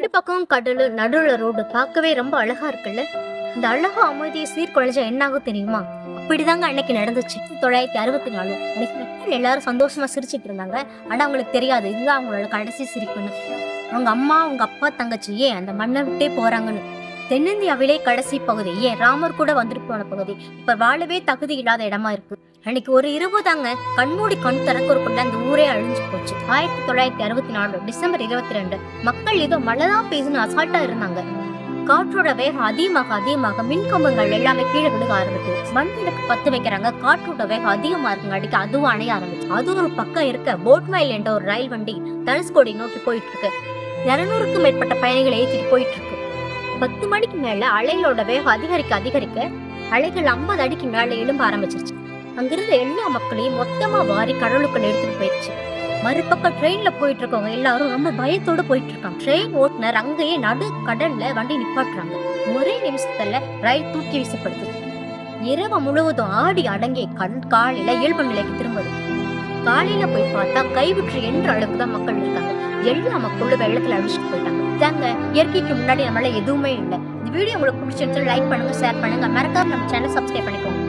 ரெண்டு பக்கம் கடல், நடுவுல ரோடு பார்க்கவே ரொம்ப அழகா இருக்குல்ல. இந்த அழகா அமைதியை சீர்குலைஞ்சா என்ன ஆகும் தெரியுமா? அப்படிதாங்க அன்னைக்கு நடந்துச்சு. 1964 அன்னைக்கு மக்கள் எல்லாரும் சந்தோஷமா சிரிச்சிட்டு இருந்தாங்க. ஆனா அவங்களுக்கு தெரியாது இதுதான் அவங்களோட கடைசி சிரிப்புன்னு. அவங்க அம்மா, அவங்க அப்பா, தங்கச்சி ஏன் அந்த மண்ணை விட்டே போறாங்கன்னு. தென்னிந்தியாவிலே கடைசி பகுதி, ஏன் ராமர் கூட வந்துட்டு போன பகுதி, இப்ப வாழவே தகுதி இல்லாத இடமா இருக்கு. அன்னைக்கு ஒரு இரவு தாங்க, கண்மூடி கண் திறக்கறதுக்குள்ள அந்த ஊரே அழிஞ்சு போச்சு. 1964 டிசம்பர் 22 மக்கள் ஏதோ மழைதான் பெய்யுதுன்னு அசால்ட்டா இருந்தாங்க. காற்றோட வேகம் அதிகமாக மின் கம்பங்கள் எல்லாமே கீழே விழுக ஆரம்பிச்சு. மண் விளக்கு பத்து வைக்கிறாங்க, காற்றோட வேகம் அதிகமா இருக்குங்க, அடிக்க அதுவும் அணைய ஆரம்பிச்சு. அது ஒரு பக்கம் இருக்க போட்மயில் என்ற ஒரு ரயில் வண்டி தனுஷ்கோடி நோக்கி போயிட்டு இருக்கு. 200க்கும் மேற்பட்ட பயணிகளை ஏற்றிட்டு போயிட்டு இருக்கு. 10 மணிக்கு மேல அலைகளோட வேகம் அதிகரிக்க அலைகள் 50 அடிக்கு மேல எழும்ப ஆரம்பிச்சிருச்சு. அங்கிருந்த எல்லா மக்களையும் மொத்தமா வாரி கடலுக்குள்ள எடுத்துட்டு போயிடுச்சு. மறுபக்கம் ட்ரெயின்ல போயிட்டு இருக்கவங்க எல்லாரும் ரொம்ப பயத்தோட போயிட்டு இருக்காங்க. ட்ரெயின் ஓட்டுநர் அங்கேயே நடு கடல்ல வண்டி நிப்பாட்டுறாங்க. ஒரே நிமிஷத்துல ரயில் தூக்கி வீசப்படுது. இரவு முழுவதும் ஆடி அடங்கிய காலையில இயல்பு நிலைக்கு திரும்புது. காலையில போய் பார்த்தா கைவிற்று என்ற அளவுக்கு தான் மக்கள் இருக்காங்க. எல்லா மக்களும் வெள்ளத்துல அழிச்சுட்டு போயிட்டாங்க. தாங்க இயற்கைக்கு முன்னாடி நம்மளால எதுவுமே இல்லை. இந்த வீடியோ உங்களுக்கு பிடிச்சிருந்தா லைக் பண்ணுங்க, ஷேர் பண்ணுங்க, மறக்காம நம்ம சேனல் சப்ஸ்கிரைப் பண்ணிக்கோங்க.